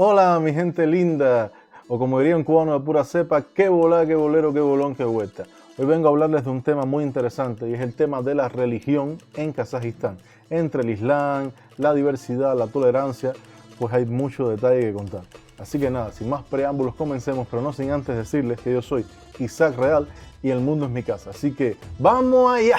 Hola mi gente linda, o como diría un cubano de pura cepa, qué volá, qué bolero, qué bolón, qué vuelta. Hoy vengo a hablarles de un tema muy interesante y es el tema de la religión en Kazajistán. Entre el Islam, la diversidad, la tolerancia, pues hay mucho detalle que contar. Así que nada, sin más preámbulos comencemos, pero no sin antes decirles que yo soy Isaac Real y el mundo es mi casa. Así que ¡vamos allá!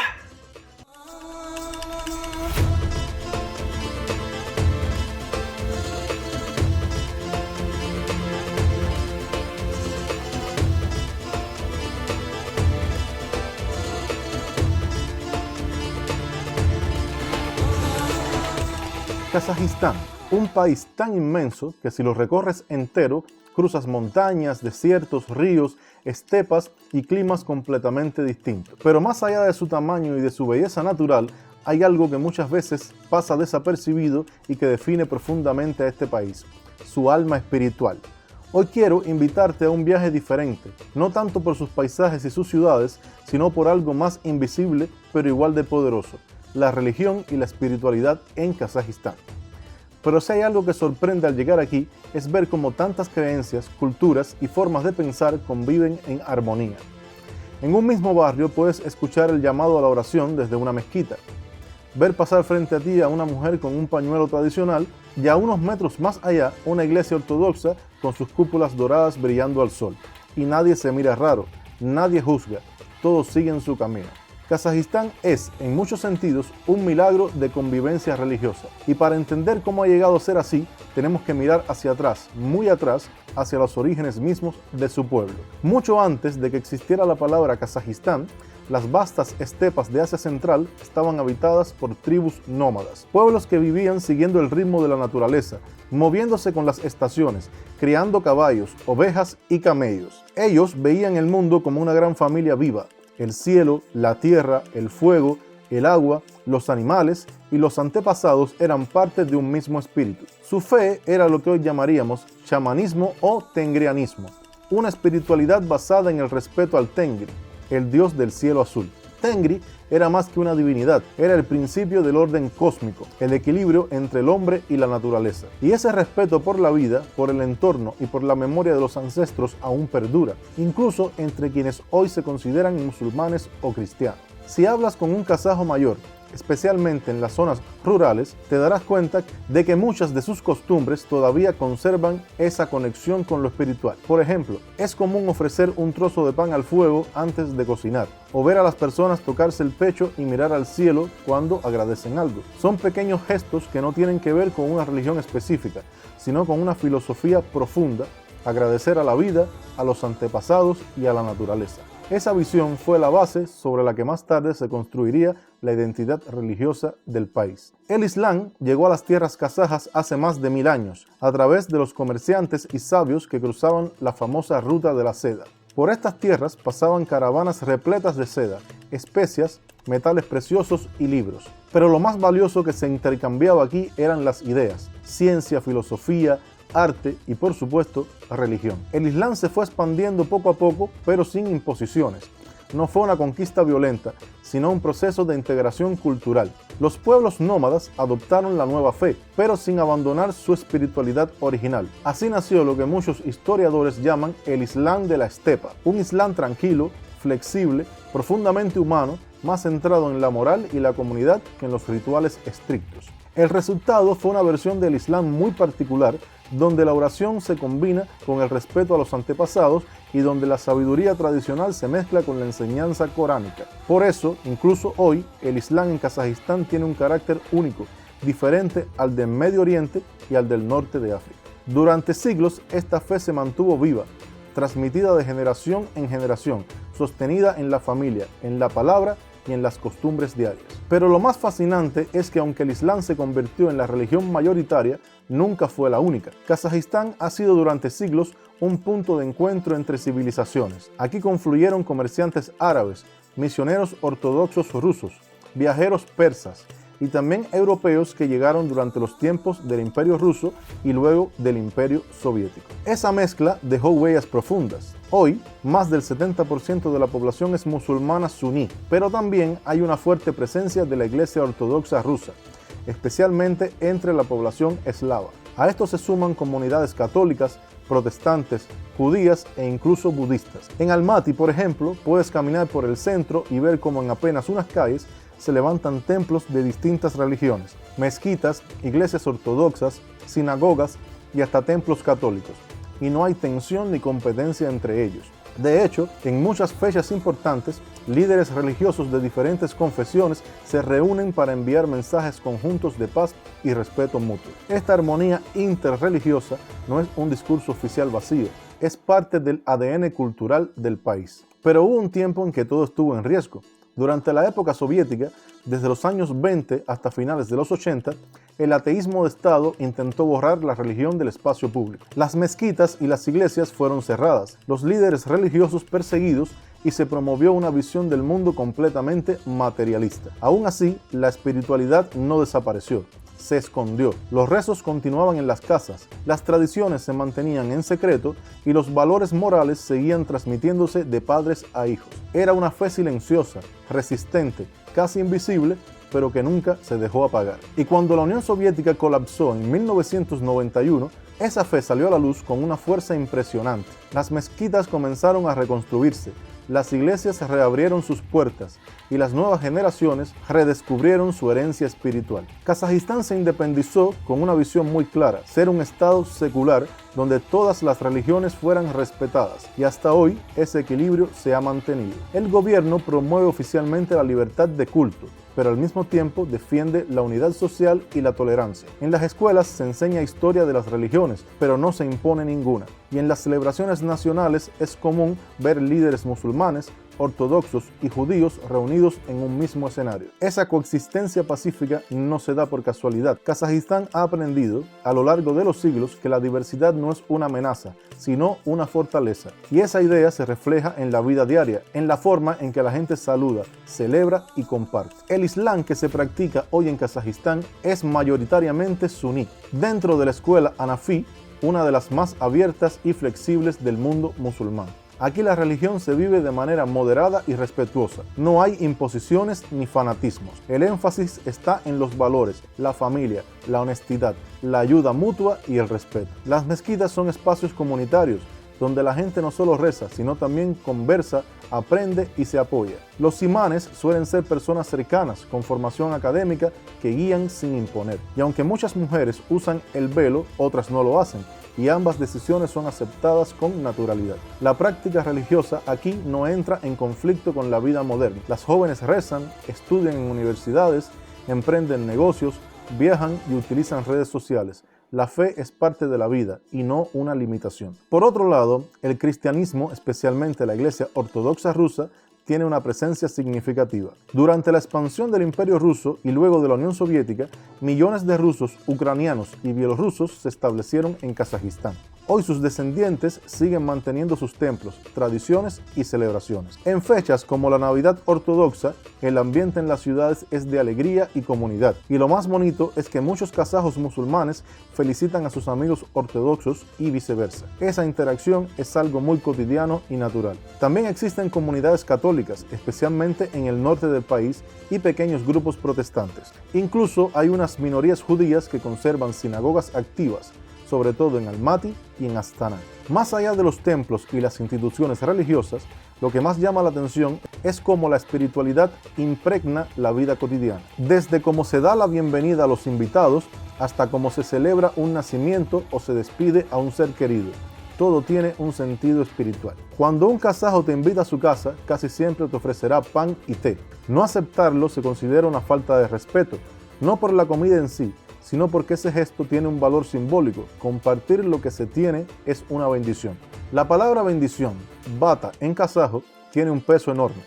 Kazajistán, un país tan inmenso que si lo recorres entero, cruzas montañas, desiertos, ríos, estepas y climas completamente distintos. Pero más allá de su tamaño y de su belleza natural, hay algo que muchas veces pasa desapercibido y que define profundamente a este país: su alma espiritual. Hoy quiero invitarte a un viaje diferente, no tanto por sus paisajes y sus ciudades, sino por algo más invisible pero igual de poderoso: la religión y la espiritualidad en Kazajistán. Pero si hay algo que sorprende al llegar aquí, es ver cómo tantas creencias, culturas y formas de pensar conviven en armonía. En un mismo barrio puedes escuchar el llamado a la oración desde una mezquita, ver pasar frente a ti a una mujer con un pañuelo tradicional y a unos metros más allá una iglesia ortodoxa con sus cúpulas doradas brillando al sol. Y nadie se mira raro, nadie juzga, todos siguen su camino. Kazajistán es, en muchos sentidos, un milagro de convivencia religiosa. Y para entender cómo ha llegado a ser así, tenemos que mirar hacia atrás, muy atrás, hacia los orígenes mismos de su pueblo. Mucho antes de que existiera la palabra Kazajistán, las vastas estepas de Asia Central estaban habitadas por tribus nómadas, pueblos que vivían siguiendo el ritmo de la naturaleza, moviéndose con las estaciones, criando caballos, ovejas y camellos. Ellos veían el mundo como una gran familia viva. El cielo, la tierra, el fuego, el agua, los animales y los antepasados eran parte de un mismo espíritu. Su fe era lo que hoy llamaríamos chamanismo o tengrianismo, una espiritualidad basada en el respeto al Tengri, el dios del cielo azul. Tengri era más que una divinidad, era el principio del orden cósmico, el equilibrio entre el hombre y la naturaleza. Y ese respeto por la vida, por el entorno y por la memoria de los ancestros aún perdura, incluso entre quienes hoy se consideran musulmanes o cristianos. Si hablas con un kazajo mayor, especialmente en las zonas rurales, te darás cuenta de que muchas de sus costumbres todavía conservan esa conexión con lo espiritual. Por ejemplo, es común ofrecer un trozo de pan al fuego antes de cocinar, o ver a las personas tocarse el pecho y mirar al cielo cuando agradecen algo. Son pequeños gestos que no tienen que ver con una religión específica, sino con una filosofía profunda: agradecer a la vida, a los antepasados y a la naturaleza. Esa visión fue la base sobre la que más tarde se construiría la identidad religiosa del país. El Islam llegó a las tierras kazajas hace más de 1000 años, a través de los comerciantes y sabios que cruzaban la famosa ruta de la seda. Por estas tierras pasaban caravanas repletas de seda, especias, metales preciosos y libros. Pero lo más valioso que se intercambiaba aquí eran las ideas: ciencia, filosofía, arte y, por supuesto, religión. El Islam se fue expandiendo poco a poco, pero sin imposiciones. No fue una conquista violenta, sino un proceso de integración cultural. Los pueblos nómadas adoptaron la nueva fe, pero sin abandonar su espiritualidad original. Así nació lo que muchos historiadores llaman el Islam de la estepa, un Islam tranquilo, flexible, profundamente humano, más centrado en la moral y la comunidad que en los rituales estrictos. El resultado fue una versión del Islam muy particular, donde la oración se combina con el respeto a los antepasados y donde la sabiduría tradicional se mezcla con la enseñanza coránica. Por eso, incluso hoy, el Islam en Kazajistán tiene un carácter único, diferente al del Medio Oriente y al del norte de África. Durante siglos, esta fe se mantuvo viva, transmitida de generación en generación, sostenida en la familia, en la palabra y en las costumbres diarias. Pero lo más fascinante es que aunque el Islam se convirtió en la religión mayoritaria, nunca fue la única. Kazajistán ha sido durante siglos un punto de encuentro entre civilizaciones. Aquí confluyeron comerciantes árabes, misioneros ortodoxos rusos, viajeros persas y también europeos que llegaron durante los tiempos del Imperio Ruso y luego del Imperio Soviético. Esa mezcla dejó huellas profundas. Hoy, más del 70% de la población es musulmana suní, pero también hay una fuerte presencia de la Iglesia Ortodoxa rusa, especialmente entre la población eslava. A esto se suman comunidades católicas, protestantes, judías e incluso budistas. En Almaty, por ejemplo, puedes caminar por el centro y ver cómo en apenas unas calles se levantan templos de distintas religiones, mezquitas, iglesias ortodoxas, sinagogas y hasta templos católicos. Y no hay tensión ni competencia entre ellos. De hecho, en muchas fechas importantes, líderes religiosos de diferentes confesiones se reúnen para enviar mensajes conjuntos de paz y respeto mutuo. Esta armonía interreligiosa no es un discurso oficial vacío, es parte del ADN cultural del país. Pero hubo un tiempo en que todo estuvo en riesgo. Durante la época soviética, desde los años 20 hasta finales de los 80, el ateísmo de Estado intentó borrar la religión del espacio público. Las mezquitas y las iglesias fueron cerradas, los líderes religiosos perseguidos y se promovió una visión del mundo completamente materialista. Aún así, la espiritualidad no desapareció. Se escondió. Los rezos continuaban en las casas, las tradiciones se mantenían en secreto y los valores morales seguían transmitiéndose de padres a hijos. Era una fe silenciosa, resistente, casi invisible, pero que nunca se dejó apagar. Y cuando la Unión Soviética colapsó en 1991, esa fe salió a la luz con una fuerza impresionante. Las mezquitas comenzaron a reconstruirse, las iglesias reabrieron sus puertas y las nuevas generaciones redescubrieron su herencia espiritual. Kazajistán se independizó con una visión muy clara: ser un estado secular donde todas las religiones fueran respetadas, y hasta hoy ese equilibrio se ha mantenido. El gobierno promueve oficialmente la libertad de culto, pero al mismo tiempo defiende la unidad social y la tolerancia. En las escuelas se enseña historia de las religiones, pero no se impone ninguna. Y en las celebraciones nacionales es común ver líderes musulmanes, ortodoxos y judíos reunidos en un mismo escenario. Esa coexistencia pacífica no se da por casualidad. Kazajistán ha aprendido a lo largo de los siglos que la diversidad no es una amenaza, sino una fortaleza. Y esa idea se refleja en la vida diaria, en la forma en que la gente saluda, celebra y comparte. El Islam que se practica hoy en Kazajistán es mayoritariamente suní. Dentro de la escuela Hanafi, una de las más abiertas y flexibles del mundo musulmán. Aquí la religión se vive de manera moderada y respetuosa. No hay imposiciones ni fanatismos. El énfasis está en los valores, la familia, la honestidad, la ayuda mutua y el respeto. Las mezquitas son espacios comunitarios donde la gente no solo reza, sino también conversa, aprende y se apoya. Los imanes suelen ser personas cercanas, con formación académica, que guían sin imponer. Y aunque muchas mujeres usan el velo, otras no lo hacen, y ambas decisiones son aceptadas con naturalidad. La práctica religiosa aquí no entra en conflicto con la vida moderna. Las jóvenes rezan, estudian en universidades, emprenden negocios, viajan y utilizan redes sociales. La fe es parte de la vida y no una limitación. Por otro lado, el cristianismo, especialmente la Iglesia Ortodoxa rusa, tiene una presencia significativa. Durante la expansión del Imperio Ruso y luego de la Unión Soviética, millones de rusos, ucranianos y bielorrusos se establecieron en Kazajistán. Hoy sus descendientes siguen manteniendo sus templos, tradiciones y celebraciones. En fechas como la Navidad ortodoxa, el ambiente en las ciudades es de alegría y comunidad. Y lo más bonito es que muchos kazajos musulmanes felicitan a sus amigos ortodoxos y viceversa. Esa interacción es algo muy cotidiano y natural. También existen comunidades católicas, especialmente en el norte del país, y pequeños grupos protestantes. Incluso hay unas minorías judías que conservan sinagogas activas, sobre todo en Almaty y en Astana. Más allá de los templos y las instituciones religiosas, lo que más llama la atención es cómo la espiritualidad impregna la vida cotidiana. Desde cómo se da la bienvenida a los invitados hasta cómo se celebra un nacimiento o se despide a un ser querido. Todo tiene un sentido espiritual. Cuando un kazajo te invita a su casa, casi siempre te ofrecerá pan y té. No aceptarlo se considera una falta de respeto, no por la comida en sí, sino porque ese gesto tiene un valor simbólico. Compartir lo que se tiene es una bendición. La palabra bendición, bata en kazajo, tiene un peso enorme.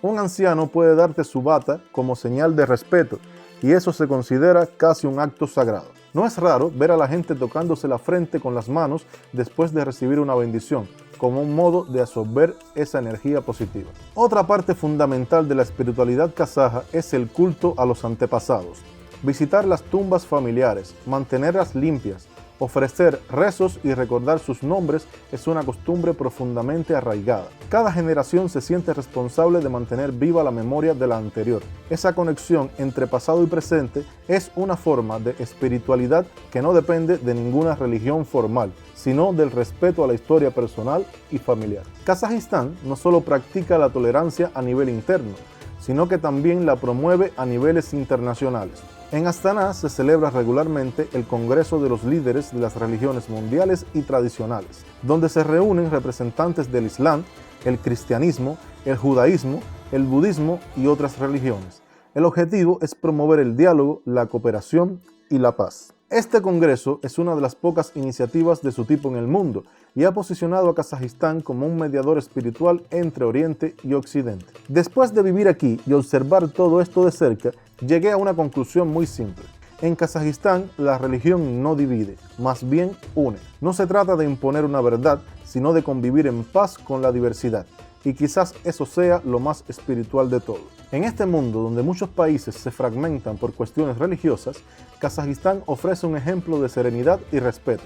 Un anciano puede darte su bata como señal de respeto, y eso se considera casi un acto sagrado. No es raro ver a la gente tocándose la frente con las manos después de recibir una bendición, como un modo de absorber esa energía positiva. Otra parte fundamental de la espiritualidad kazaja es el culto a los antepasados. Visitar las tumbas familiares, mantenerlas limpias, Ofrecer rezos y recordar sus nombres es una costumbre profundamente arraigada. Cada generación se siente responsable de mantener viva la memoria de la anterior. Esa conexión entre pasado y presente es una forma de espiritualidad que no depende de ninguna religión formal, sino del respeto a la historia personal y familiar. Kazajistán no solo practica la tolerancia a nivel interno, sino que también la promueve a niveles internacionales. En Astana se celebra regularmente el Congreso de los Líderes de las Religiones Mundiales y Tradicionales, donde se reúnen representantes del Islam, el cristianismo, el judaísmo, el budismo y otras religiones. El objetivo es promover el diálogo, la cooperación y la paz. Este congreso es una de las pocas iniciativas de su tipo en el mundo y ha posicionado a Kazajistán como un mediador espiritual entre Oriente y Occidente. Después de vivir aquí y observar todo esto de cerca, llegué a una conclusión muy simple. En Kazajistán, la religión no divide, más bien une. No se trata de imponer una verdad, sino de convivir en paz con la diversidad. Y quizás eso sea lo más espiritual de todo. En este mundo donde muchos países se fragmentan por cuestiones religiosas, Kazajistán ofrece un ejemplo de serenidad y respeto.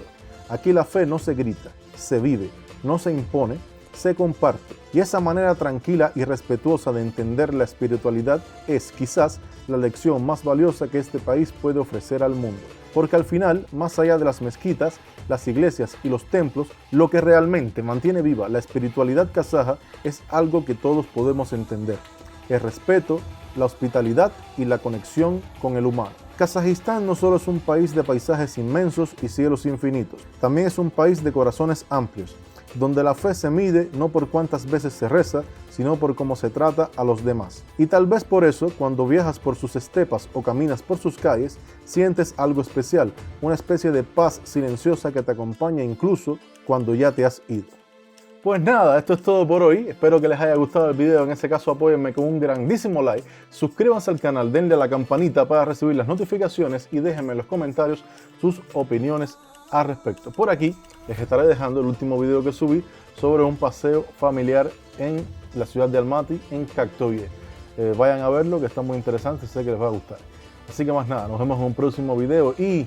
Aquí la fe no se grita, se vive, no se impone, se comparte. Y esa manera tranquila y respetuosa de entender la espiritualidad es quizás la lección más valiosa que este país puede ofrecer al mundo. Porque al final, más allá de las mezquitas, las iglesias y los templos, lo que realmente mantiene viva la espiritualidad kazaja es algo que todos podemos entender: el respeto, la hospitalidad y la conexión con el humano. Kazajistán no solo es un país de paisajes inmensos y cielos infinitos, también es un país de corazones amplios, donde la fe se mide no por cuántas veces se reza, sino por cómo se trata a los demás. Y tal vez por eso, cuando viajas por sus estepas o caminas por sus calles, sientes algo especial, una especie de paz silenciosa que te acompaña incluso cuando ya te has ido. Pues nada, esto es todo por hoy. Espero que les haya gustado el video. En ese caso, apóyenme con un grandísimo like. Suscríbanse al canal, denle a la campanita para recibir las notificaciones y déjenme en los comentarios sus opiniones al respecto. Por aquí les estaré dejando el último video que subí sobre un paseo familiar en la ciudad de Almaty, en Kaktovye. Vayan a verlo, que está muy interesante, sé que les va a gustar. Así que más nada, nos vemos en un próximo video y